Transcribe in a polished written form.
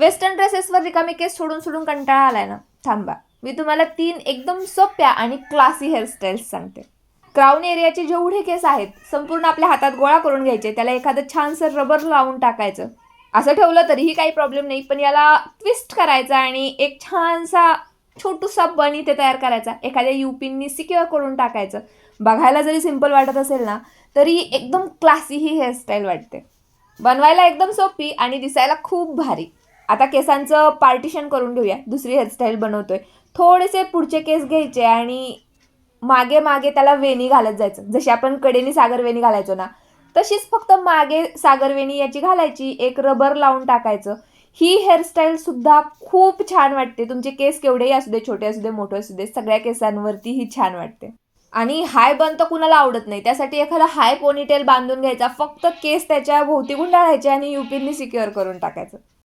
Western ड्रेसेसवर रिकामे केस सोडून सोडून कंटाळा आलाय ना? थांबा, मी तुम्हाला 3 एकदम सोप्या आणि क्लासी हेअरस्टाईल्स सांगते. क्राऊन एरियाचे जेवढे केस आहेत संपूर्ण आपल्या हातात गोळा करून घ्यायचे, त्याला एखादं छानसं रबर लावून टाकायचं. असं ठेवलं तरीही काही प्रॉब्लेम नाही, पण याला ट्विस्ट करायचा आणि एक छानसा छोटूसा बन इथे तयार करायचा, एखाद्या युपिननी सिक्युअर करून टाकायचं. बघायला जरी सिंपल वाटत असेल ना, तरी एकदम क्लासी ही हेअरस्टाईल वाटते. बनवायला एकदम सोपी आणि दिसायला खूप भारी. आता केसांचं पार्टिशन करून घेऊया. दुसरी हेअरस्टाईल बनवतोय. थोडेसे पुढचे केस घ्यायचे आणि मागे मागे त्याला वेणी घालत जायचं. जशी आपण कडेनी सागर वेणी घालायचो ना, तशीच फक्त मागे सागर वेणी याची घालायची, एक रबर लावून टाकायचं. ही हेअरस्टाईल सुद्धा खूप छान वाटते. तुमचे केस केवढेही असू दे, छोटे असू दे, मोठे असू दे, सगळ्या केसांवरती ही छान वाटते. आणि हाय बन तर कुणाला आवडत नाही. त्यासाठी एखादा हाय पोनीटेल बांधून घ्यायचा. फक्त केस त्याच्या भोवती गुंडाळायचे आणि युपिननी सिक्युअर करून टाकायचं.